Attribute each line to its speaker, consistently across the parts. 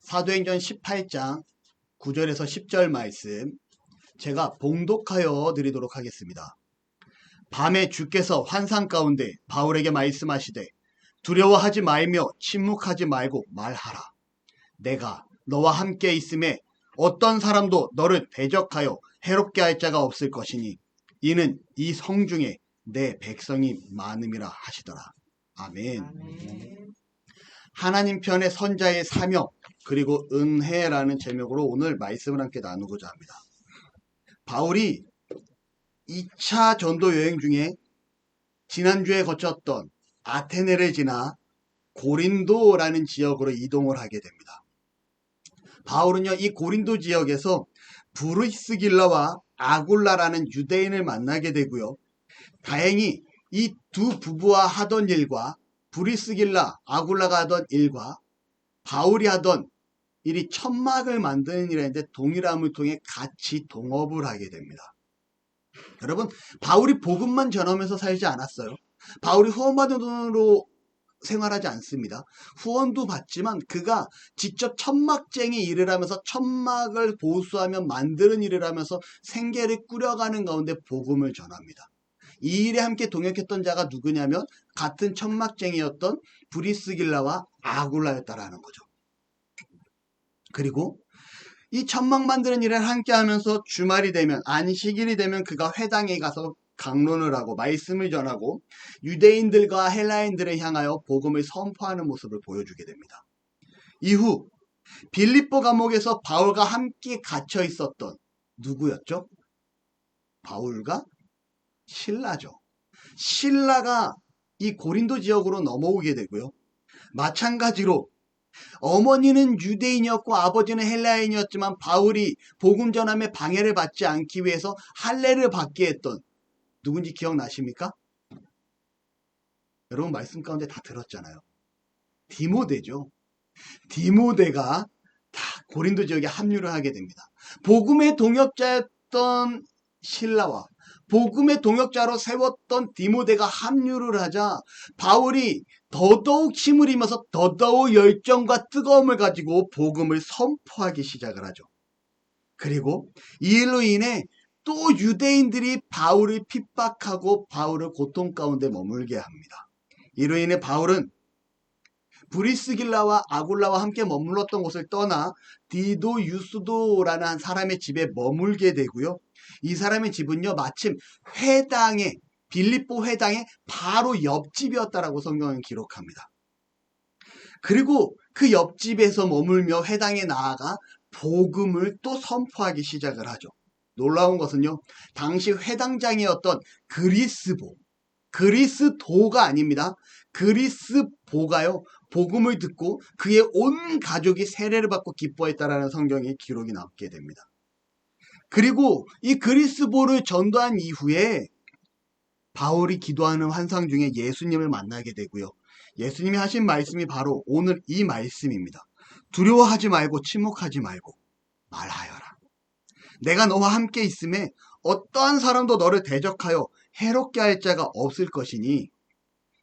Speaker 1: 사도행전 18장 9절에서 10절 말씀 제가 봉독하여 드리도록 하겠습니다. 밤에 주께서 환상 가운데 바울에게 말씀하시되 두려워하지 말며 침묵하지 말고 말하라. 내가 너와 함께 있음에 어떤 사람도 너를 대적하여 해롭게 할 자가 없을 것이니 이는 이 성중에 내 백성이 많음이라 하시더라. 아멘.
Speaker 2: 아멘.
Speaker 1: 하나님 편의 선자의 사명 그리고 은혜라는 제목으로 오늘 말씀을 함께 나누고자 합니다. 바울이 2차 전도 여행 중에 지난주에 거쳤던 아테네를 지나 고린도라는 지역으로 이동을 하게 됩니다. 바울은요, 이 고린도 지역에서 브리스길라와 아굴라라는 유대인을 만나게 되고요. 다행히 이 두 부부와 하던 일과 브리스길라, 아굴라가 하던 일과 바울이 하던 일이 천막을 만드는 일인데 동일함을 통해 같이 동업을 하게 됩니다. 여러분, 바울이 복음만 전하면서 살지 않았어요. 바울이 후원받은 돈으로 생활하지 않습니다. 후원도 받지만 그가 직접 천막쟁이 일을 하면서 천막을 보수하며 만드는 일을 하면서 생계를 꾸려가는 가운데 복음을 전합니다. 이 일에 함께 동역했던 자가 누구냐면 같은 천막쟁이였던 브리스길라와 아굴라였다라는 거죠. 그리고 이 천막 만드는 일을 함께 하면서 주말이 되면 안식일이 되면 그가 회당에 가서 강론을 하고 말씀을 전하고 유대인들과 헬라인들을 향하여 복음을 선포하는 모습을 보여주게 됩니다. 이후 빌립보 감옥에서 바울과 함께 갇혀 있었던 누구였죠? 바울과 실라죠. 실라가 이 고린도 지역으로 넘어오게 되고요. 마찬가지로 어머니는 유대인이었고 아버지는 헬라인이었지만 바울이 복음 전함에 방해를 받지 않기 위해서 할례를 받게 했던 누군지 기억나십니까? 여러분 말씀 가운데 다 들었잖아요. 디모데죠. 디모데가 다 고린도 지역에 합류를 하게 됩니다. 복음의 동역자였던 실라와 복음의 동역자로 세웠던 디모데가 합류를 하자 바울이 더더욱 힘을 입어서 더더욱 열정과 뜨거움을 가지고 복음을 선포하기 시작을 하죠. 그리고 이 일로 인해 또 유대인들이 바울을 핍박하고 바울을 고통 가운데 머물게 합니다. 이로 인해 바울은 브리스길라와 아굴라와 함께 머물렀던 곳을 떠나 디도 유스도라는 한 사람의 집에 머물게 되고요. 이 사람의 집은요, 마침 회당에 빌립보 회당의 바로 옆집이었다라고 성경은 기록합니다. 그리고 그 옆집에서 머물며 회당에 나아가 복음을 또 선포하기 시작을 하죠. 놀라운 것은요, 당시 회당장이었던 그리스도가 아닙니다. 그리스보가요, 복음을 듣고 그의 온 가족이 세례를 받고 기뻐했다라는 성경의 기록이 남게 됩니다. 그리고 이 그리스보를 전도한 이후에 바울이 기도하는 환상 중에 예수님을 만나게 되고요. 예수님이 하신 말씀이 바로 오늘 이 말씀입니다. 두려워하지 말고 침묵하지 말고 말하여라. 내가 너와 함께 있음에 어떠한 사람도 너를 대적하여 해롭게 할 자가 없을 것이니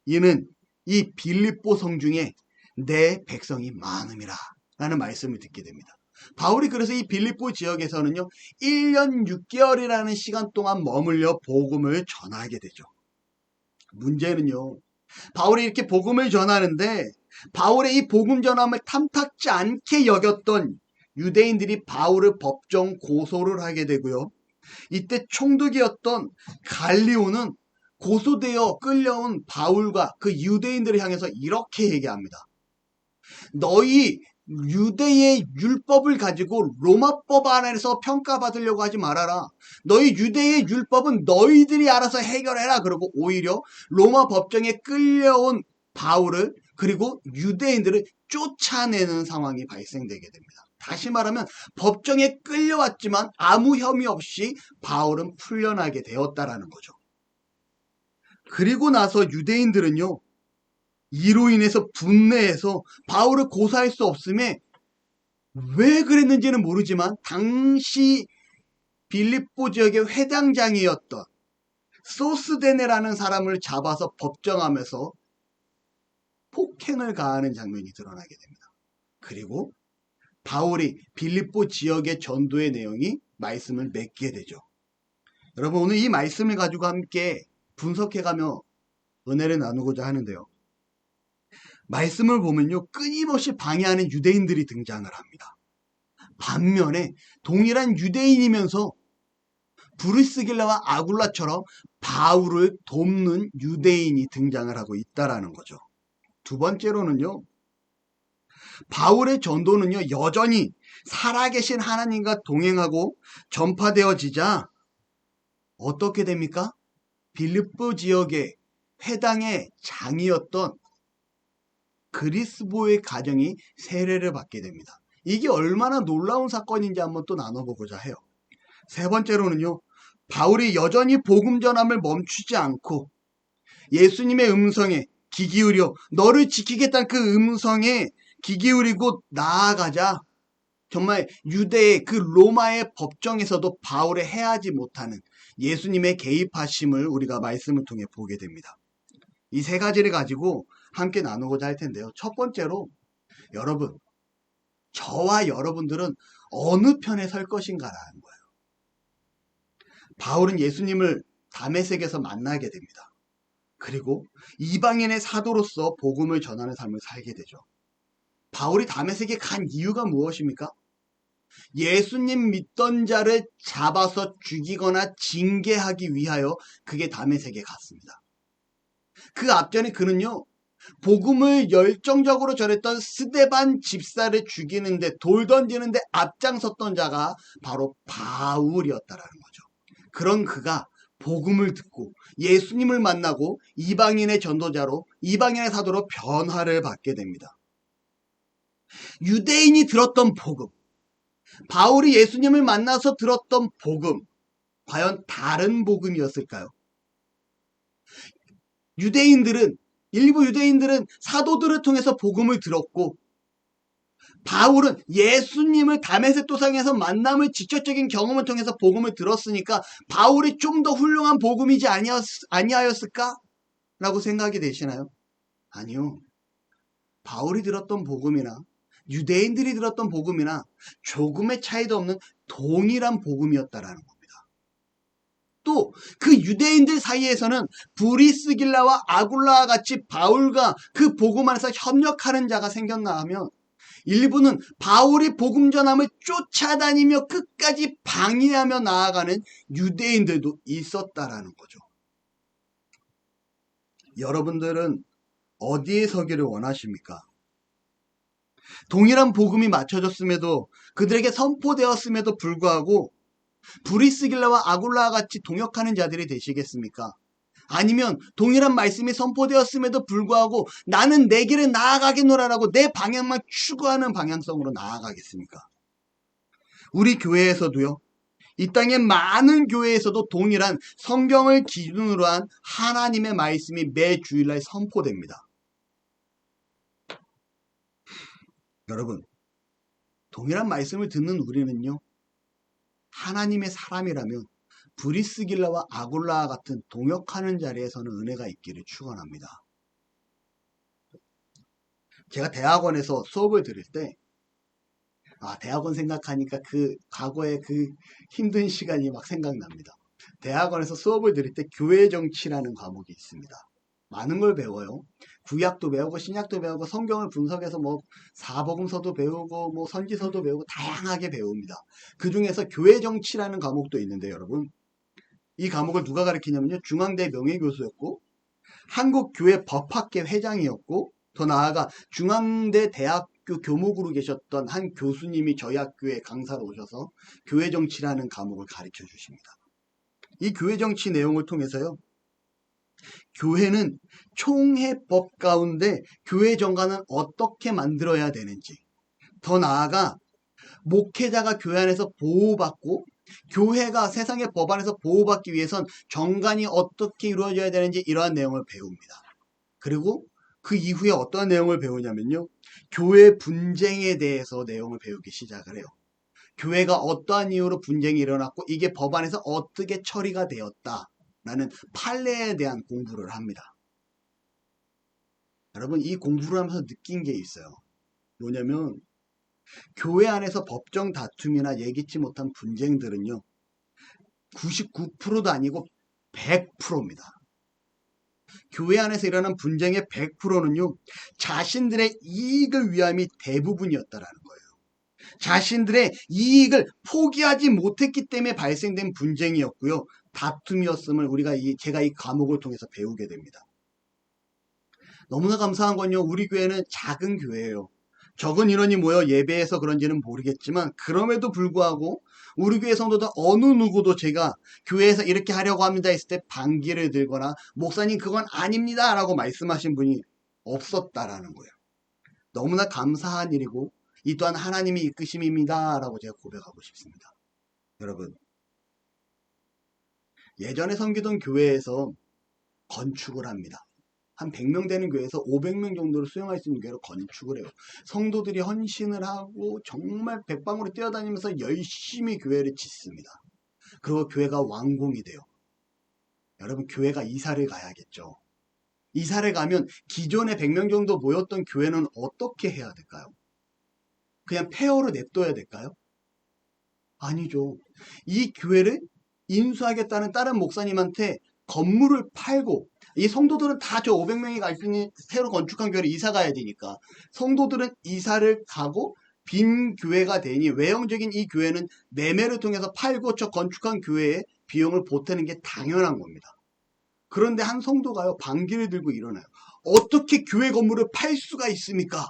Speaker 1: 이는 이 빌립보 성중에 내 백성이 많음이라 라는 말씀을 듣게 됩니다. 바울이 그래서 이 빌립보 지역에서는요 1년 6개월이라는 시간 동안 머물려 복음을 전하게 되죠. 문제는요, 바울이 이렇게 복음을 전하는데 바울의 이 복음 전함을 탐탁지 않게 여겼던 유대인들이 바울을 법정 고소를 하게 되고요. 이때 총독이었던 갈리오는 고소되어 끌려온 바울과 그 유대인들을 향해서 이렇게 얘기합니다. 너희 유대의 율법을 가지고 로마법 안에서 평가받으려고 하지 말아라. 너희 유대의 율법은 너희들이 알아서 해결해라. 그러고 오히려 로마 법정에 끌려온 바울을 그리고 유대인들을 쫓아내는 상황이 발생되게 됩니다. 다시 말하면 법정에 끌려왔지만 아무 혐의 없이 바울은 풀려나게 되었다라는 거죠. 그리고 나서 유대인들은요, 이로 인해서 분내해서 바울을 고소할 수 없음에 왜 그랬는지는 모르지만 당시 빌립보 지역의 회당장이었던 소스데네라는 사람을 잡아서 법정하면서 폭행을 가하는 장면이 드러나게 됩니다. 그리고 바울이 빌립보 지역의 전도의 내용이 말씀을 맺게 되죠. 여러분, 오늘 이 말씀을 가지고 함께 분석해가며 은혜를 나누고자 하는데요. 말씀을 보면요, 끊임없이 방해하는 유대인들이 등장을 합니다. 반면에 동일한 유대인이면서 브리스길라와 아굴라처럼 바울을 돕는 유대인이 등장을 하고 있다라는 거죠. 두 번째로는요, 바울의 전도는요, 여전히 살아계신 하나님과 동행하고 전파되어지자 어떻게 됩니까? 빌립보 지역의 회당의 장이었던 그리스보의 가정이 세례를 받게 됩니다. 이게 얼마나 놀라운 사건인지 한번 또 나눠보고자 해요. 세 번째로는요, 바울이 여전히 복음 전함을 멈추지 않고 예수님의 음성에 귀 기울여 너를 지키겠다는 그 음성에 귀 기울이고 나아가자 정말 유대의 그 로마의 법정에서도 바울의 해하지 못하는 예수님의 개입하심을 우리가 말씀을 통해 보게 됩니다. 이 세 가지를 가지고 함께 나누고자 할 텐데요. 첫 번째로 여러분, 저와 여러분들은 어느 편에 설 것인가라는 거예요. 바울은 예수님을 다메섹에서 만나게 됩니다. 그리고 이방인의 사도로서 복음을 전하는 삶을 살게 되죠. 바울이 다메섹에 간 이유가 무엇입니까? 예수님 믿던 자를 잡아서 죽이거나 징계하기 위하여 그게 다메섹에 갔습니다. 그 앞전에 그는요, 복음을 열정적으로 전했던 스데반 집사를 죽이는데 돌 던지는데 앞장섰던 자가 바로 바울이었다라는 거죠. 그런 그가 복음을 듣고 예수님을 만나고 이방인의 전도자로 이방인의 사도로 변화를 받게 됩니다. 유대인이 들었던 복음, 바울이 예수님을 만나서 들었던 복음, 과연 다른 복음이었을까요? 일부 유대인들은 사도들을 통해서 복음을 들었고, 바울은 예수님을 다메섹 도상에서 만남을 직접적인 경험을 통해서 복음을 들었으니까 바울이 좀 더 훌륭한 복음이지 아니하였을까? 라고 생각이 되시나요? 아니요. 바울이 들었던 복음이나 유대인들이 들었던 복음이나 조금의 차이도 없는 동일한 복음이었다라는 겁니다. 또 그 유대인들 사이에서는 브리스길라와 아굴라와 같이 바울과 그 복음 안에서 협력하는 자가 생겼나 하면 일부는 바울이 복음 전함을 쫓아다니며 끝까지 방해하며 나아가는 유대인들도 있었다라는 거죠. 여러분들은 어디에 서기를 원하십니까? 동일한 복음이 맞춰졌음에도 그들에게 선포되었음에도 불구하고 브리스길라와 아굴라와 같이 동역하는 자들이 되시겠습니까? 아니면 동일한 말씀이 선포되었음에도 불구하고 나는 내 길을 나아가겠노라라고 내 방향만 추구하는 방향성으로 나아가겠습니까? 우리 교회에서도요, 이 땅의 많은 교회에서도 동일한 성경을 기준으로 한 하나님의 말씀이 매 주일날 선포됩니다. 여러분, 동일한 말씀을 듣는 우리는요, 하나님의 사람이라면 브리스길라와 아굴라와 같은 동역하는 자리에서는 은혜가 있기를 축원합니다. 제가 대학원에서 수업을 들을 때 대학원 생각하니까 그 과거의 그 힘든 시간이 막 생각납니다. 대학원에서 수업을 들을 때 교회 정치라는 과목이 있습니다. 많은 걸 배워요. 구약도 배우고 신약도 배우고 성경을 분석해서 뭐 사복음서도 배우고 뭐 선지서도 배우고 다양하게 배웁니다. 그 중에서 교회 정치라는 과목도 있는데 여러분, 이 과목을 누가 가르치냐면요, 중앙대 명예교수였고 한국교회 법학회 회장이었고 더 나아가 중앙대 대학교 교목으로 계셨던 한 교수님이 저희 학교에 강사로 오셔서 교회 정치라는 과목을 가르쳐 주십니다. 이 교회 정치 내용을 통해서요, 교회는 총회법 가운데 교회 정관은 어떻게 만들어야 되는지, 더 나아가 목회자가 교회 안에서 보호받고 교회가 세상의 법 안에서 보호받기 위해선 정관이 어떻게 이루어져야 되는지 이러한 내용을 배웁니다. 그리고 그 이후에 어떤 내용을 배우냐면요, 교회 분쟁에 대해서 내용을 배우기 시작을 해요. 교회가 어떠한 이유로 분쟁이 일어났고 이게 법 안에서 어떻게 처리가 되었다라는 판례에 대한 공부를 합니다. 여러분, 이 공부를 하면서 느낀 게 있어요. 뭐냐면 교회 안에서 법정 다툼이나 예기치 못한 분쟁들은요, 99%도 아니고 100%입니다. 교회 안에서 일어나는 분쟁의 100%는요, 자신들의 이익을 위함이 대부분이었다라는 거예요. 자신들의 이익을 포기하지 못했기 때문에 발생된 분쟁이었고요. 다툼이었음을 제가 이 과목을 통해서 배우게 됩니다. 너무나 감사한 건요, 우리 교회는 작은 교회예요. 적은 인원이 모여 예배해서 그런지는 모르겠지만 그럼에도 불구하고 우리 교회 성도들 어느 누구도 제가 교회에서 이렇게 하려고 합니다 했을 때 반기를 들거나 목사님 그건 아닙니다 라고 말씀하신 분이 없었다라는 거예요. 너무나 감사한 일이고 이 또한 하나님의 이끄심입니다 라고 제가 고백하고 싶습니다. 여러분, 예전에 섬기던 교회에서 건축을 합니다. 한 100명 되는 교회에서 500명 정도를 수용할 수 있는 교회로 건축을 해요. 성도들이 헌신을 하고 정말 백방으로 뛰어다니면서 열심히 교회를 짓습니다. 그리고 교회가 완공이 돼요. 여러분, 교회가 이사를 가야겠죠. 이사를 가면 기존에 100명 정도 모였던 교회는 어떻게 해야 될까요? 그냥 폐허로 냅둬야 될까요? 아니죠. 이 교회를 인수하겠다는 다른 목사님한테 건물을 팔고, 이 성도들은 다 저 500명이 갈 수 있는 새로 건축한 교회를 이사 가야 되니까 성도들은 이사를 가고 빈 교회가 되니 외형적인 이 교회는 매매를 통해서 팔고 저 건축한 교회에 비용을 보태는 게 당연한 겁니다. 그런데 한 성도가요, 반기를 들고 일어나요. 어떻게 교회 건물을 팔 수가 있습니까?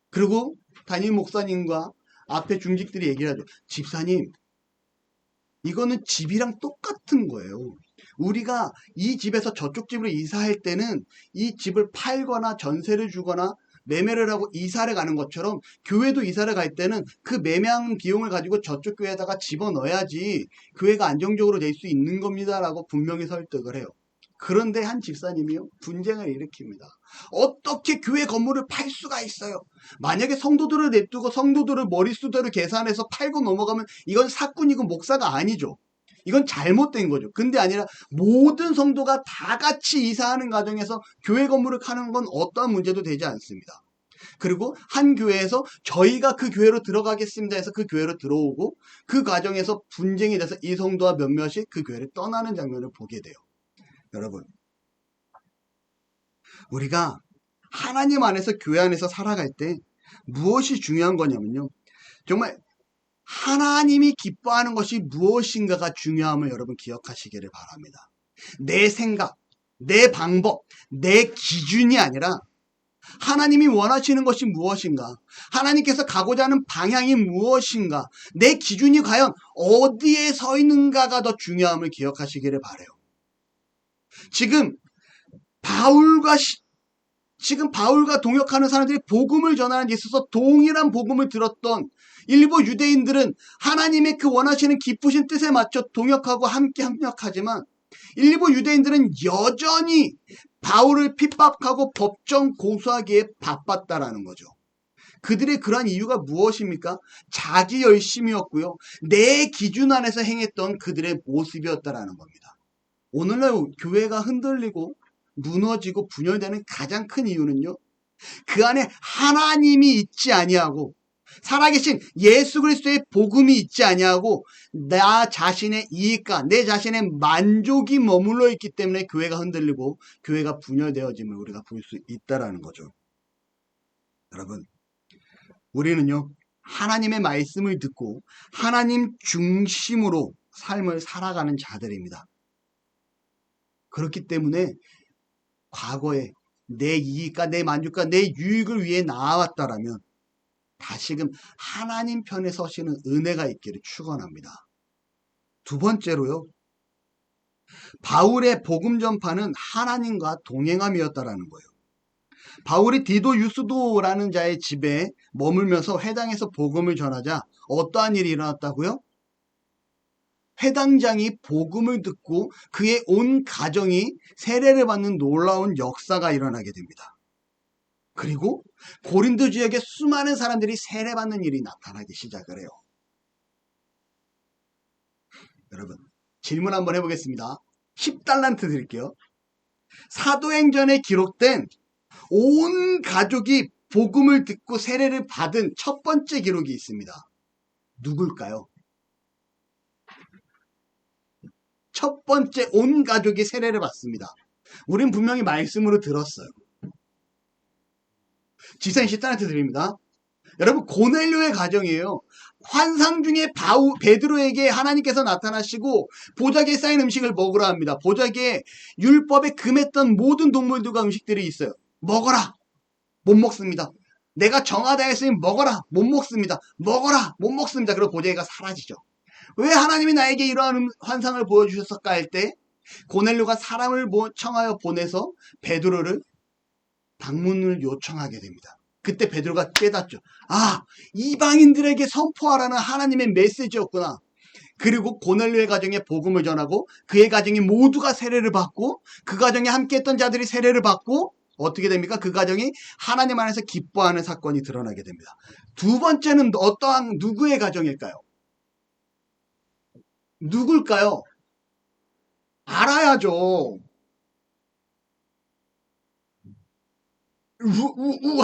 Speaker 1: 그리고 담임 목사님과 앞에 중직들이 얘기를 하죠. 집사님, 이거는 집이랑 똑같은 거예요. 우리가 이 집에서 저쪽 집으로 이사할 때는 이 집을 팔거나 전세를 주거나 매매를 하고 이사를 가는 것처럼 교회도 이사를 갈 때는 그 매매한 비용을 가지고 저쪽 교회에다가 집어넣어야지 교회가 안정적으로 될 수 있는 겁니다 라고 분명히 설득을 해요. 그런데 한 집사님이요, 분쟁을 일으킵니다. 어떻게 교회 건물을 팔 수가 있어요? 만약에 성도들을 냅두고 성도들을 머릿수대로 계산해서 팔고 넘어가면 이건 사꾼이고 목사가 아니죠. 이건 잘못된 거죠. 근데 아니라 모든 성도가 다 같이 이사하는 과정에서 교회 건물을 파는 건 어떠한 문제도 되지 않습니다. 그리고 한 교회에서 저희가 그 교회로 들어가겠습니다 해서 그 교회로 들어오고 그 과정에서 분쟁이 돼서 이 성도와 몇몇이 그 교회를 떠나는 장면을 보게 돼요. 여러분, 우리가 하나님 안에서 교회 안에서 살아갈 때 무엇이 중요한 거냐면요, 정말 하나님이 기뻐하는 것이 무엇인가가 중요함을 여러분 기억하시기를 바랍니다. 내 생각, 내 방법, 내 기준이 아니라 하나님이 원하시는 것이 무엇인가, 하나님께서 가고자 하는 방향이 무엇인가, 내 기준이 과연 어디에 서 있는가가 더 중요함을 기억하시기를 바라요. 지금 바울과 동역하는 사람들이 복음을 전하는 데 있어서 동일한 복음을 들었던 일부 유대인들은 하나님의 그 원하시는 기쁘신 뜻에 맞춰 동역하고 함께 협력하지만 일부 유대인들은 여전히 바울을 핍박하고 법정 고소하기에 바빴다라는 거죠. 그들의 그러한 이유가 무엇입니까? 자기 열심이었고요, 내 기준 안에서 행했던 그들의 모습이었다라는 겁니다. 오늘날 교회가 흔들리고 무너지고 분열되는 가장 큰 이유는요, 그 안에 하나님이 있지 아니하고 살아계신 예수 그리스도의 복음이 있지 아니하고 나 자신의 이익과 내 자신의 만족이 머물러 있기 때문에 교회가 흔들리고 교회가 분열되어짐을 우리가 볼 수 있다라는 거죠. 여러분, 우리는요, 하나님의 말씀을 듣고 하나님 중심으로 삶을 살아가는 자들입니다. 그렇기 때문에 과거에 내 이익과 내 만족과 내 유익을 위해 나아왔다라면 다시금 하나님 편에 서시는 은혜가 있기를 축원합니다. 두 번째로요, 바울의 복음 전파는 하나님과 동행함이었다라는 거예요. 바울이 디도 유스도라는 자의 집에 머물면서 회당에서 복음을 전하자 어떠한 일이 일어났다고요? 회당장이 복음을 듣고 그의 온 가정이 세례를 받는 놀라운 역사가 일어나게 됩니다. 그리고 고린도 지역에 수많은 사람들이 세례받는 일이 나타나기 시작을 해요. 여러분, 질문 한번 해보겠습니다. 10달란트 드릴게요. 사도행전에 기록된 온 가족이 복음을 듣고 세례를 받은 첫 번째 기록이 있습니다. 누굴까요? 첫 번째 온 가족이 세례를 받습니다. 우린 분명히 말씀으로 들었어요. 지사님 10단트 드립니다. 여러분, 고넬료의 가정이에요. 환상 중에 베드로에게 하나님께서 나타나시고 보자기에 쌓인 음식을 먹으라 합니다. 보자기에 율법에 금했던 모든 동물들과 음식들이 있어요. 먹어라. 못 먹습니다. 내가 정하다 했으니 먹어라. 못 먹습니다. 먹어라. 못 먹습니다. 그리고 보자기가 사라지죠. 왜 하나님이 나에게 이러한 환상을 보여주셨을까 할 때 고넬료가 사람을 청하여 보내서 베드로를 방문을 요청하게 됩니다. 그때 베드로가 깨닫죠. 아, 이방인들에게 선포하라는 하나님의 메시지였구나. 그리고 고넬료의 가정에 복음을 전하고 그의 가정이 모두가 세례를 받고 그 가정에 함께했던 자들이 세례를 받고 어떻게 됩니까? 그 가정이 하나님 안에서 기뻐하는 사건이 드러나게 됩니다. 두 번째는 누구의 가정일까요? 누굴까요? 알아야죠.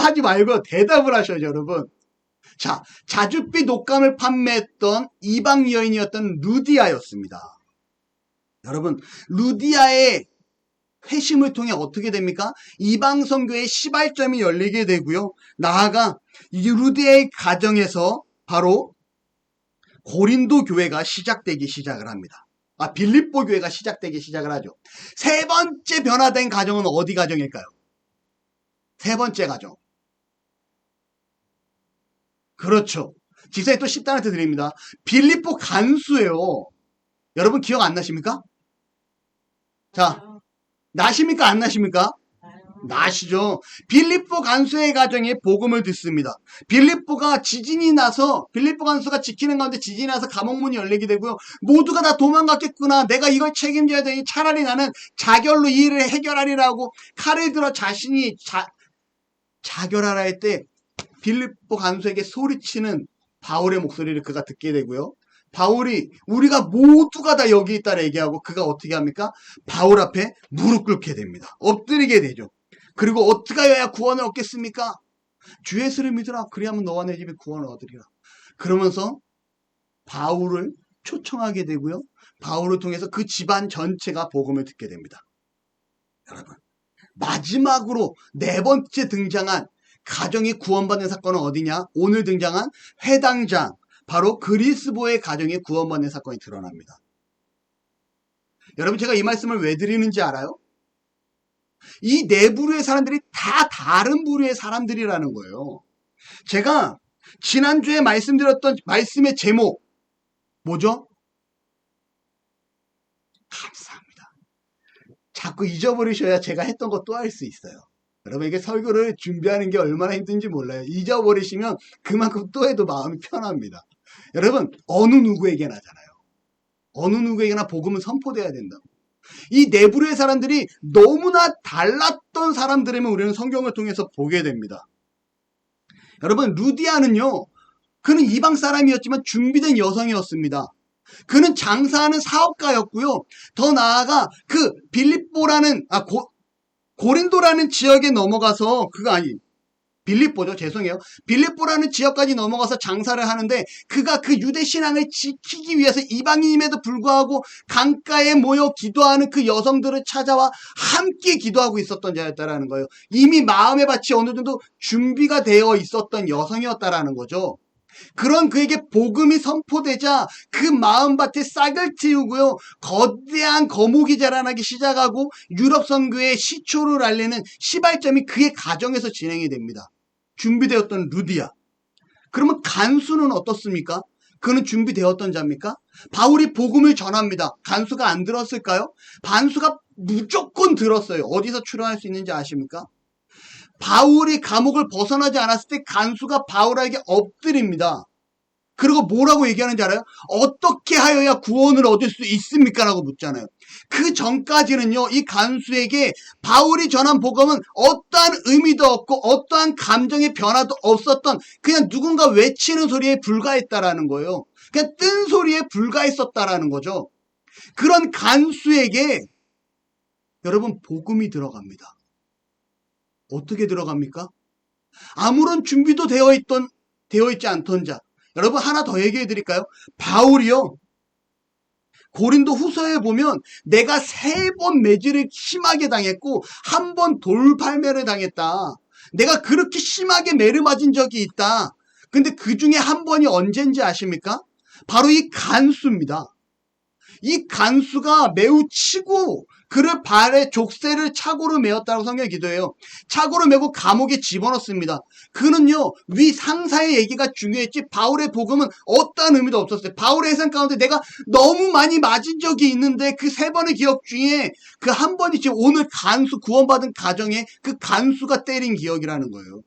Speaker 1: 하지 말고 대답을 하셔야죠, 여러분. 자, 자줏빛 옷감을 판매했던 이방 여인이었던 루디아였습니다. 여러분, 루디아의 회심을 통해 어떻게 됩니까? 이방 선교의 시발점이 열리게 되고요. 나아가 이 루디아의 가정에서 바로 고린도 교회가 시작되기 시작을 합니다. 빌립보 교회가 시작되기 시작을 하죠. 세 번째 변화된 가정은 어디 가정일까요? 세 번째 가정. 그렇죠. 지사에 또 10단트 드립니다. 빌립보 간수예요. 여러분 기억 안 나십니까? 자, 나십니까? 안 나십니까? 나시죠. 빌립보 간수의 가정에 복음을 듣습니다. 빌립보 간수가 지키는 가운데 지진이 나서 감옥문이 열리게 되고요. 모두가 다 도망갔겠구나. 내가 이걸 책임져야 되니 차라리 나는 자결로 이 일을 해결하리라고 칼을 들어 자신이 자결하라 할 때 빌립보 간수에게 소리치는 바울의 목소리를 그가 듣게 되고요. 바울이 우리가 모두가 다 여기 있다라 얘기하고 그가 어떻게 합니까? 바울 앞에 무릎 꿇게 됩니다. 엎드리게 되죠. 그리고 어떻게 해야 구원을 얻겠습니까? 주 예수를 믿으라. 그리하면 너와 내 집에 구원을 얻으리라. 그러면서 바울을 초청하게 되고요. 바울을 통해서 그 집안 전체가 복음을 듣게 됩니다. 여러분, 마지막으로 네 번째 등장한 가정이 구원받는 사건은 어디냐? 오늘 등장한 회당장, 바로 그리스보의 가정이 구원받는 사건이 드러납니다. 여러분, 제가 이 말씀을 왜 드리는지 알아요? 이 네 부류의 사람들이 다 다른 부류의 사람들이라는 거예요. 제가 지난주에 말씀드렸던 말씀의 제목 뭐죠? 감사합니다. 자꾸 잊어버리셔야 제가 했던 거 또 할 수 있어요. 여러분, 이게 설교를 준비하는 게 얼마나 힘든지 몰라요. 잊어버리시면 그만큼 또 해도 마음이 편합니다. 여러분, 어느 누구에게나 하잖아요. 어느 누구에게나 복음은 선포돼야 된다고. 이 네 부류의 사람들이 너무나 달랐던 사람들이면 우리는 성경을 통해서 보게 됩니다. 여러분, 루디아는요, 그는 이방 사람이었지만 준비된 여성이었습니다. 그는 장사하는 사업가였고요. 더 나아가 그 빌립보라는 고린도라는 지역에 넘어가서 빌립보죠. 죄송해요. 빌립보라는 지역까지 넘어가서 장사를 하는데 그가 그 유대 신앙을 지키기 위해서 이방인임에도 불구하고 강가에 모여 기도하는 그 여성들을 찾아와 함께 기도하고 있었던 자였다라는 거예요. 이미 마음의 밭이 어느 정도 준비가 되어 있었던 여성이었다라는 거죠. 그런 그에게 복음이 선포되자 그 마음밭에 싹을 틔우고요. 거대한 거목이 자라나기 시작하고 유럽 선교의 시초를 알리는 시발점이 그의 가정에서 진행이 됩니다. 준비되었던 루디아. 그러면 간수는 어떻습니까? 그는 준비되었던 자입니까? 바울이 복음을 전합니다. 간수가 안 들었을까요? 간수가 무조건 들었어요. 어디서 출연할 수 있는지 아십니까? 바울이 감옥을 벗어나지 않았을 때 간수가 바울에게 엎드립니다. 그리고 뭐라고 얘기하는지 알아요? 어떻게 하여야 구원을 얻을 수 있습니까? 라고 묻잖아요. 그 전까지는요, 이 간수에게 바울이 전한 복음은 어떠한 의미도 없고 어떠한 감정의 변화도 없었던 그냥 누군가 외치는 소리에 불과했다라는 거예요. 그냥 뜬 소리에 불과했었다라는 거죠. 그런 간수에게 여러분 복음이 들어갑니다. 어떻게 들어갑니까? 아무런 준비도 되어 있지 않던 자. 여러분 하나 더 얘기해 드릴까요? 바울이요. 고린도 후서에 보면 내가 3번 매질을 심하게 당했고 한 번 돌팔매를 당했다. 내가 그렇게 심하게 매를 맞은 적이 있다. 근데 그 중에 한 번이 언젠지 아십니까? 바로 이 간수입니다. 이 간수가 매우 치고 그를 발에 족쇄를 착오로 메었다고 성경에 기도해요. 착오로 메고 감옥에 집어넣습니다. 그는요, 위 상사의 얘기가 중요했지 바울의 복음은 어떠한 의미도 없었어요. 바울의 해상 가운데 내가 너무 많이 맞은 적이 있는데 그 3번의 기억 중에 그 한 번이 지금 오늘 간수 구원받은 가정에 그 간수가 때린 기억이라는 거예요.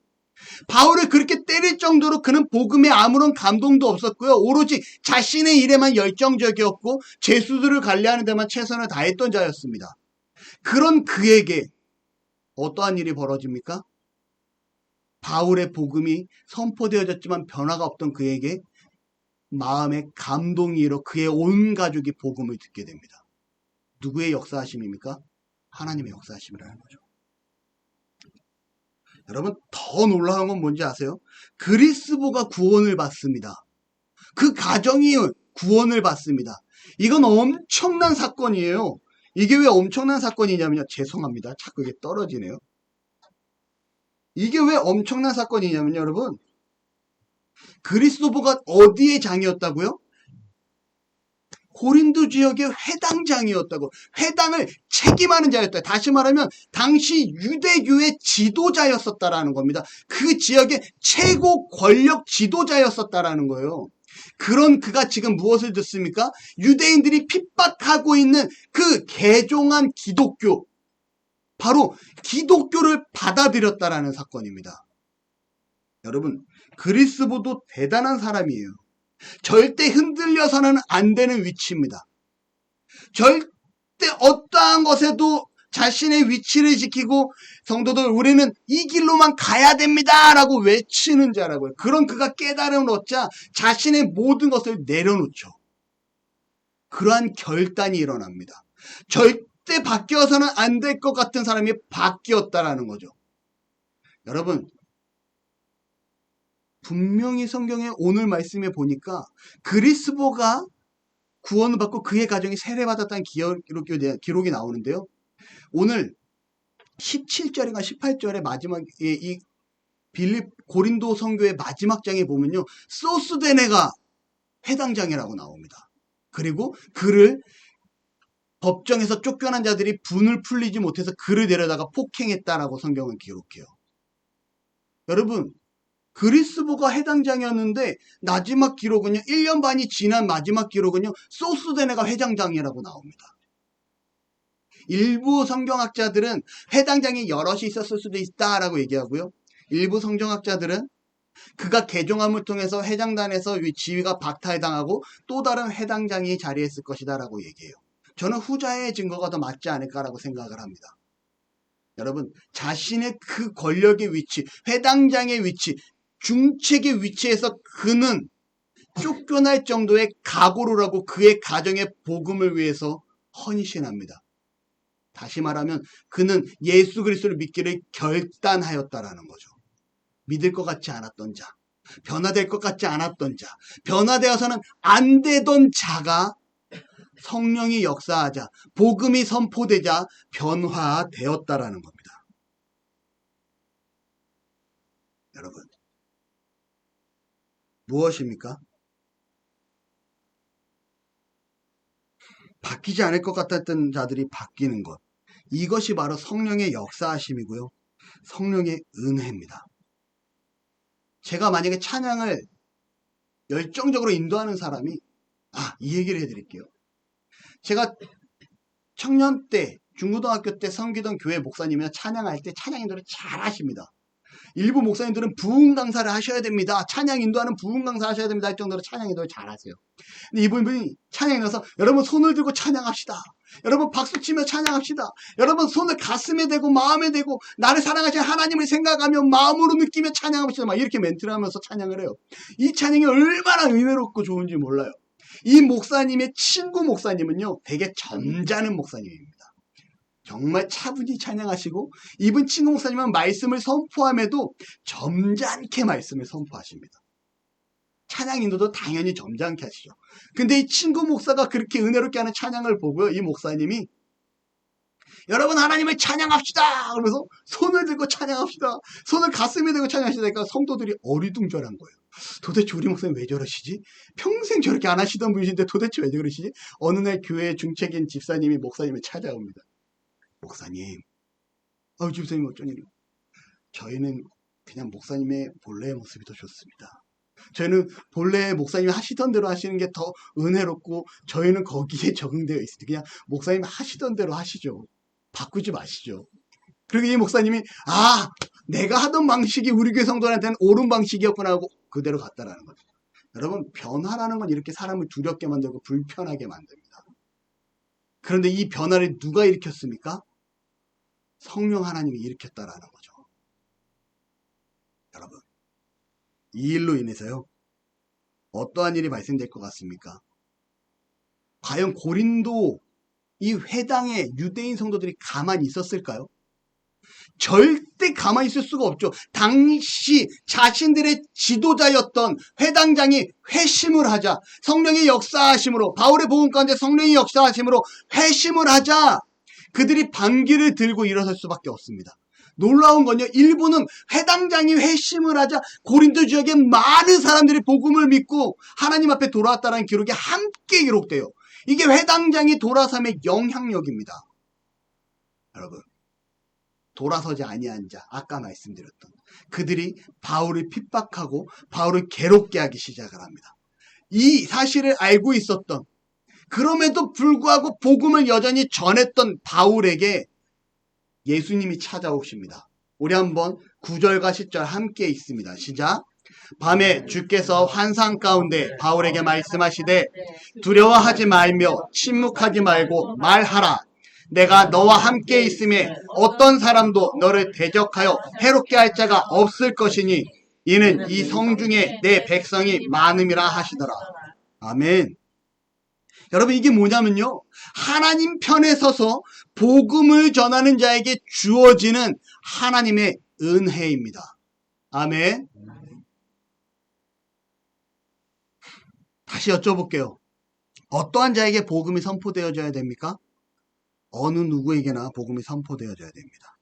Speaker 1: 바울을 그렇게 때릴 정도로 그는 복음에 아무런 감동도 없었고요. 오로지 자신의 일에만 열정적이었고 죄수들을 관리하는 데만 최선을 다했던 자였습니다. 그런 그에게 어떠한 일이 벌어집니까? 바울의 복음이 선포되어졌지만 변화가 없던 그에게 마음에 감동이 일어 그의 온 가족이 복음을 듣게 됩니다. 누구의 역사하심입니까? 하나님의 역사하심이라는 거죠. 여러분 더 놀라운 건 뭔지 아세요? 그리스도가 구원을 받습니다. 그 가정이 구원을 받습니다. 이건 엄청난 사건이에요. 이게 왜 엄청난 사건이냐면요. 죄송합니다. 자꾸 이게 떨어지네요. 이게 왜 엄청난 사건이냐면요. 여러분 그리스도가 어디의 장이었다고요? 고린도 지역의 회당장이었다고. 회당을 책임하는 자였다. 다시 말하면 당시 유대교의 지도자였었다라는 겁니다. 그 지역의 최고 권력 지도자였었다라는 거예요. 그런 그가 지금 무엇을 듣습니까? 유대인들이 핍박하고 있는 그 개종한 기독교, 바로 기독교를 받아들였다라는 사건입니다. 여러분 그리스도도 대단한 사람이에요. 절대 흔들려서는 안 되는 위치입니다. 절대 어떠한 것에도 자신의 위치를 지키고 성도들 우리는 이 길로만 가야 됩니다 라고 외치는 자라고요. 그런 그가 깨달음을 얻자 자신의 모든 것을 내려놓죠. 그러한 결단이 일어납니다. 절대 바뀌어서는 안 될 것 같은 사람이 바뀌었다라는 거죠. 여러분 분명히 성경의 오늘 말씀에 보니까 그리스도가 구원을 받고 그의 가정이 세례받았다는 기록이 나오는데요. 오늘 17절인가 18절의 마지막에 이 고린도 성교의 마지막 장에 보면요. 소스데네가 해당장이라고 나옵니다. 그리고 그를 법정에서 쫓겨난 자들이 분을 풀리지 못해서 그를 데려다가 폭행했다라고 성경은 기록해요. 여러분 그리스도가 해당장이었는데 마지막 기록은요. 1년 반이 지난 마지막 기록은요. 소스데네가 회장장이라고 나옵니다. 일부 성경학자들은 회당장이 여럿이 있었을 수도 있다라고 얘기하고요. 일부 성경학자들은 그가 개종함을 통해서 회장단에서 지위가 박탈당하고 또 다른 회당장이 자리했을 것이다 라고 얘기해요. 저는 후자의 증거가 더 맞지 않을까라고 생각을 합니다. 여러분 자신의 그 권력의 위치, 회당장의 위치, 중책의 위치에서 그는 쫓겨날 정도의 각오를 하고 그의 가정의 복음을 위해서 헌신합니다. 다시 말하면 그는 예수 그리스도를 믿기를 결단하였다라는 거죠. 믿을 것 같지 않았던 자, 변화될 것 같지 않았던 자, 변화되어서는 안 되던 자가 성령이 역사하자, 복음이 선포되자 변화되었다라는 겁니다. 여러분 무엇입니까? 바뀌지 않을 것 같았던 자들이 바뀌는 것. 이것이 바로 성령의 역사하심이고요. 성령의 은혜입니다. 제가 만약에 찬양을 열정적으로 인도하는 사람이 이 얘기를 해드릴게요. 제가 청년 때 중고등학교 때 섬기던 교회 목사님이나 찬양할 때 찬양 인도를 잘 하십니다. 일부 목사님들은 부흥 강사를 하셔야 됩니다. 찬양 인도하는 부흥 강사 하셔야 됩니다. 할 정도로 찬양 인도를 잘 하세요. 근데 이분이 찬양 인도해서 여러분 손을 들고 찬양합시다. 여러분 박수치며 찬양합시다. 여러분 손을 가슴에 대고 마음에 대고 나를 사랑하시는 하나님을 생각하며 마음으로 느끼며 찬양합시다. 막 이렇게 멘트를 하면서 찬양을 해요. 이 찬양이 얼마나 은혜롭고 좋은지 몰라요. 이 목사님의 친구 목사님은요 되게 점잖은 목사님입니다. 정말 차분히 찬양하시고, 이분 친구 목사님은 말씀을 선포함에도 점잖게 말씀을 선포하십니다. 찬양 인도도 당연히 점잖게 하시죠. 근데 이 친구 목사가 그렇게 은혜롭게 하는 찬양을 보고요, 이 목사님이 여러분 하나님을 찬양합시다 그러면서 손을 들고 찬양합시다, 손을 가슴에 대고 찬양하시다니까 성도들이 어리둥절한 거예요. 도대체 우리 목사님 왜 저러시지? 평생 저렇게 안 하시던 분이신데 도대체 왜 그러시지? 어느 날 교회 중책인 집사님이 목사님을 찾아옵니다. 목사님, 집사님 어쩐 일이요? 저희는 그냥 목사님의 본래의 모습이 더 좋습니다. 저희는 본래 목사님이 하시던 대로 하시는 게 더 은혜롭고 저희는 거기에 적응되어 있으니 그냥 목사님 하시던 대로 하시죠. 바꾸지 마시죠. 그리고 이 목사님이 내가 하던 방식이 우리 교회 성도한테는 옳은 방식이었구나 하고 그대로 갔다라는 거죠. 여러분, 변화라는 건 이렇게 사람을 두렵게 만들고 불편하게 만듭니다. 그런데 이 변화를 누가 일으켰습니까? 성령 하나님이 일으켰다라는 거죠. 여러분, 이 일로 인해서요, 어떠한 일이 발생될 것 같습니까? 과연 고린도 이 회당의 유대인 성도들이 가만히 있었을까요? 절대 가만히 있을 수가 없죠. 당시 자신들의 지도자였던 회당장이 회심을 하자, 성령의 역사하심으로, 바울의 복음 가운데 성령의 역사하심으로 회심을 하자 그들이 반기를 들고 일어설 수밖에 없습니다. 놀라운 건요, 일부는 회당장이 회심을 하자 고린도 지역의 많은 사람들이 복음을 믿고 하나님 앞에 돌아왔다는 기록이 함께 기록돼요. 이게 회당장이 돌아섬의 영향력입니다. 여러분, 돌아서지 아니한 자, 아까 말씀드렸던 그들이 바울을 핍박하고 바울을 괴롭게 하기 시작을 합니다. 이 사실을 알고 있었던, 그럼에도 불구하고 복음을 여전히 전했던 바울에게 예수님이 찾아오십니다. 우리 한번 9절과 10절 함께 읽습니다. 시작. 밤에 주께서 환상 가운데 바울에게 말씀하시되 두려워하지 말며 침묵하지 말고 말하라. 내가 너와 함께 있음에 어떤 사람도 너를 대적하여 해롭게 할 자가 없을 것이니 이는 이 성중에 내 백성이 많음이라 하시더라. 아멘. 여러분, 이게 뭐냐면요, 하나님 편에 서서 복음을 전하는 자에게 주어지는 하나님의 은혜입니다. 아멘. 다시 여쭤볼게요. 어떠한 자에게 복음이 선포되어져야 됩니까? 어느 누구에게나 복음이 선포되어져야 됩니다.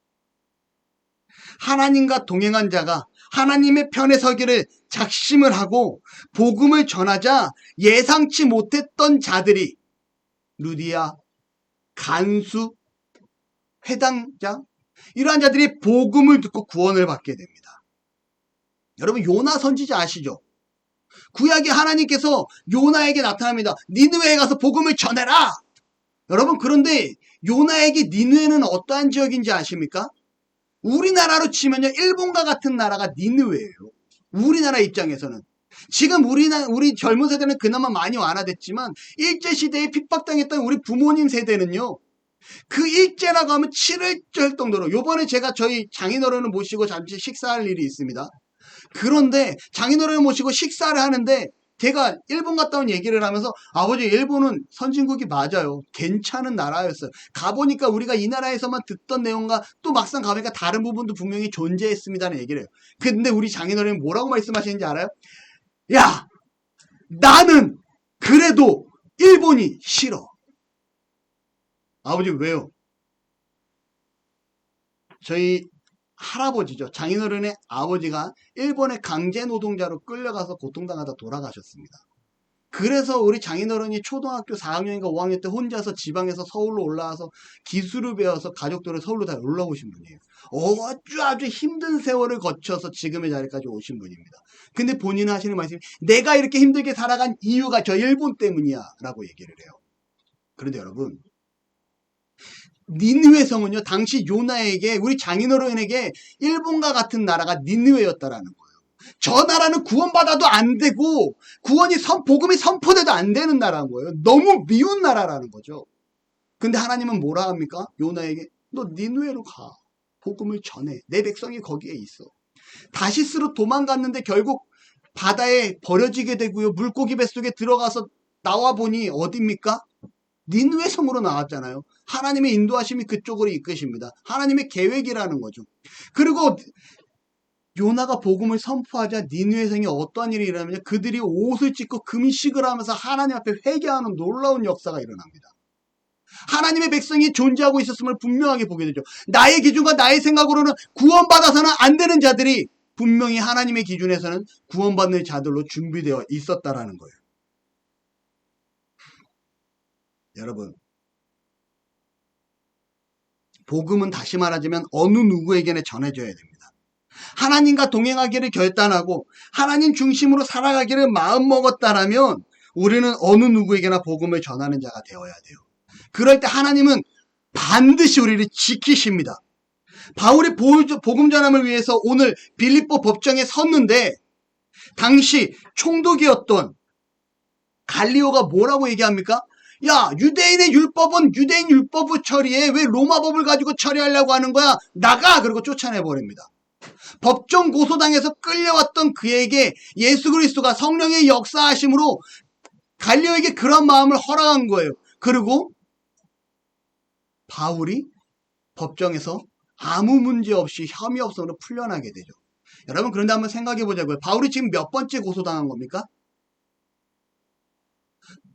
Speaker 1: 하나님과 동행한 자가 하나님의 편에 서기를 작심을 하고 복음을 전하자 예상치 못했던 자들이, 루디아, 간수, 회당자, 이러한 자들이 복음을 듣고 구원을 받게 됩니다. 여러분, 요나 선지자 아시죠? 구약의 하나님께서 요나에게 나타납니다. 니느웨에 가서 복음을 전해라. 여러분, 그런데 요나에게 니느웨는 어떠한 지역인지 아십니까? 우리나라로 치면요, 일본과 같은 나라가 니느웨예요. 우리나라 입장에서는. 지금 우리 젊은 세대는 그나마 많이 완화됐지만 일제시대에 핍박당했던 우리 부모님 세대는요, 그 일제라고 하면 치를 쩔 정도로, 요번에 제가 저희 장인어른을 모시고 잠시 식사할 일이 있습니다. 그런데 장인어른을 모시고 식사를 하는데 제가 일본 갔다 온 얘기를 하면서, 아버지, 일본은 선진국이 맞아요. 괜찮은 나라였어요. 가보니까 우리가 이 나라에서만 듣던 내용과 또 막상 가보니까 다른 부분도 분명히 존재했습니다는 얘기를 해요. 근데 우리 장인어른이 뭐라고 말씀하시는지 알아요? 야, 나는 그래도 일본이 싫어. 아버지, 왜요? 저희 할아버지죠. 장인어른의 아버지가 일본의 강제 노동자로 끌려가서 고통당하다 돌아가셨습니다. 그래서 우리 장인어른이 초등학교 4학년인가 5학년 때 혼자서 지방에서 서울로 올라와서 기술을 배워서 가족들을 서울로 다 올라오신 분이에요. 아주 힘든 세월을 거쳐서 지금의 자리까지 오신 분입니다. 근데 본인은 하시는 말씀이, 내가 이렇게 힘들게 살아간 이유가 저 일본 때문이야 라고 얘기를 해요. 그런데 여러분, 니느웨 성은요, 당시 요나에게, 우리 장인어른에게 일본과 같은 나라가 니느웨였다라는 거예요. 저 나라는 구원받아도 안 되고 복음이 선포돼도 안 되는 나라인 거예요. 너무 미운 나라라는 거죠. 근데 하나님은 뭐라 합니까? 요나에게, 너 니느웨로 가. 복음을 전해. 내 백성이 거기에 있어. 다시스로 도망갔는데 결국 바다에 버려지게 되고요, 물고기 뱃속에 들어가서 나와 보니 어딥니까? 니느웨 성으로 나왔잖아요. 하나님의 인도하심이 그쪽으로 이끄십니다. 하나님의 계획이라는 거죠. 그리고 요나가 복음을 선포하자 니느웨 성에 어떠한 일이 일어나면 그들이 옷을 찢고 금식을 하면서 하나님 앞에 회개하는 놀라운 역사가 일어납니다. 하나님의 백성이 존재하고 있었음을 분명하게 보게 되죠. 나의 기준과 나의 생각으로는 구원받아서는 안 되는 자들이 분명히 하나님의 기준에서는 구원받는 자들로 준비되어 있었다라는 거예요. 여러분, 복음은 다시 말하자면 어느 누구에게나 전해져야 됩니다. 하나님과 동행하기를 결단하고 하나님 중심으로 살아가기를 마음먹었다라면 우리는 어느 누구에게나 복음을 전하는 자가 되어야 돼요. 그럴 때 하나님은 반드시 우리를 지키십니다. 바울이 복음 전함을 위해서 오늘 빌립보 법정에 섰는데 당시 총독이었던 갈리오가 뭐라고 얘기합니까? 야, 유대인의 율법은 유대인 율법을 처리해. 왜 로마법을 가지고 처리하려고 하는 거야? 나가! 그리고 쫓아내버립니다. 법정 고소당해서 끌려왔던 그에게 예수 그리스도가 성령의 역사하심으로 갈리오에게 그런 마음을 허락한 거예요. 그리고 바울이 법정에서 아무 문제 없이 혐의 없음으로 풀려나게 되죠. 여러분, 그런데 한번 생각해 보자고요. 바울이 지금 몇 번째 고소당한 겁니까?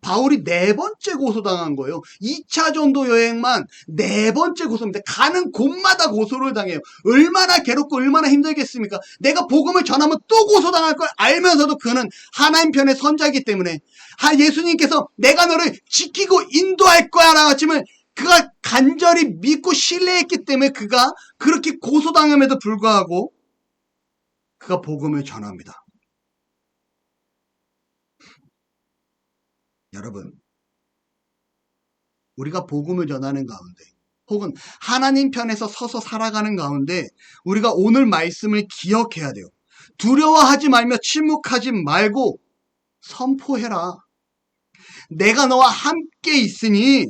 Speaker 1: 바울이 4번째 고소당한 거예요. 2차 전도 여행만 4번째 고소입니다. 가는 곳마다 고소를 당해요. 얼마나 괴롭고 얼마나 힘들겠습니까? 내가 복음을 전하면 또 고소당할 걸 알면서도 그는 하나님 편의 선자이기 때문에 예수님께서 내가 너를 지키고 인도할 거야 라는 말씀을 그가 간절히 믿고 신뢰했기 때문에 그가 그렇게 고소당함에도 불구하고 그가 복음을 전합니다. 여러분, 우리가 복음을 전하는 가운데 혹은 하나님 편에서 서서 살아가는 가운데 우리가 오늘 말씀을 기억해야 돼요. 두려워하지 말며 침묵하지 말고 선포해라. 내가 너와 함께 있으니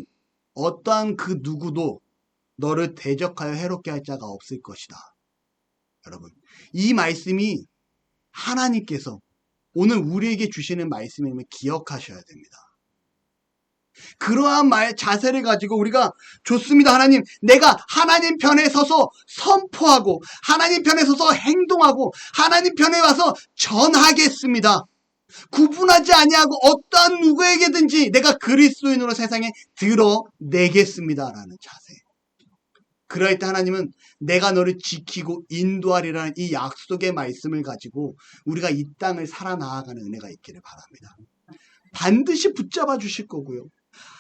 Speaker 1: 어떠한 그 누구도 너를 대적하여 해롭게 할 자가 없을 것이다. 여러분, 이 말씀이 하나님께서 오늘 우리에게 주시는 말씀임을 기억하셔야 됩니다. 그러한 자세를 가지고 우리가 좋습니다. 하나님, 내가 하나님 편에 서서 선포하고 하나님 편에 서서 행동하고 하나님 편에 와서 전하겠습니다. 구분하지 아니하고 어떠한 누구에게든지 내가 그리스도인으로 세상에 드러내겠습니다. 라는 자세. 그럴 때 하나님은 내가 너를 지키고 인도하리라는 이 약속의 말씀을 가지고 우리가 이 땅을 살아나가는 은혜가 있기를 바랍니다. 반드시 붙잡아 주실 거고요.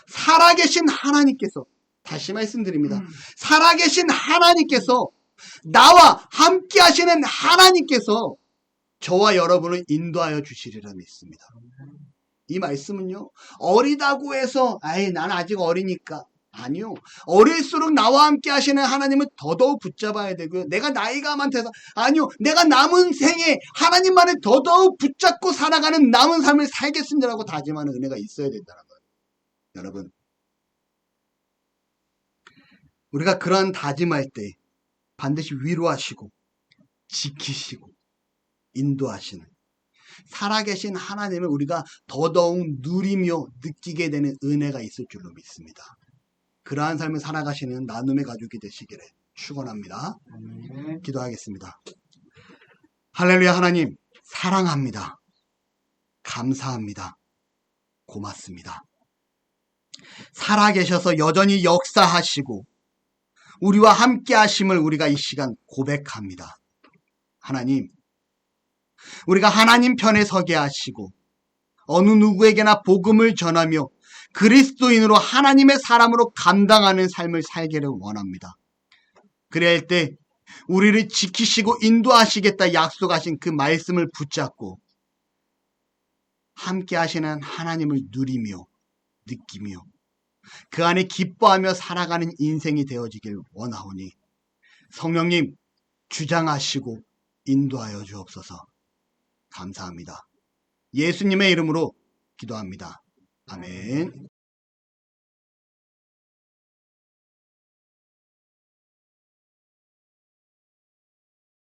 Speaker 1: 살아계신 하나님께서, 다시 말씀드립니다. 살아계신 하나님께서, 나와 함께 하시는 하나님께서 저와 여러분을 인도하여 주시리라 믿습니다. 이 말씀은요, 어리다고 해서 난 아직 어리니까, 아니요. 어릴수록 나와 함께 하시는 하나님을 더더욱 붙잡아야 되고요. 내가 나이가 많대서, 아니요. 내가 남은 생에 하나님만을 더더욱 붙잡고 살아가는 남은 삶을 살겠습니다라고 다짐하는 은혜가 있어야 된다는 거예요. 여러분, 우리가 그러한 다짐할 때 반드시 위로하시고 지키시고 인도하시는 살아계신 하나님을 우리가 더더욱 누리며 느끼게 되는 은혜가 있을 줄로 믿습니다. 그러한 삶을 살아가시는 나눔의 가족이 되시기를 축원합니다. 기도하겠습니다. 할렐루야. 하나님 사랑합니다. 감사합니다. 고맙습니다. 살아계셔서 여전히 역사하시고 우리와 함께 하심을 우리가 이 시간 고백합니다. 하나님, 우리가 하나님 편에 서게 하시고 어느 누구에게나 복음을 전하며 그리스도인으로 하나님의 사람으로 감당하는 삶을 살기를 원합니다. 그럴 때 우리를 지키시고 인도하시겠다 약속하신 그 말씀을 붙잡고 함께 하시는 하나님을 누리며 느끼며 그 안에 기뻐하며 살아가는 인생이 되어지길 원하오니 성령님 주장하시고 인도하여 주옵소서. 감사합니다. 예수님의 이름으로 기도합니다. 아멘.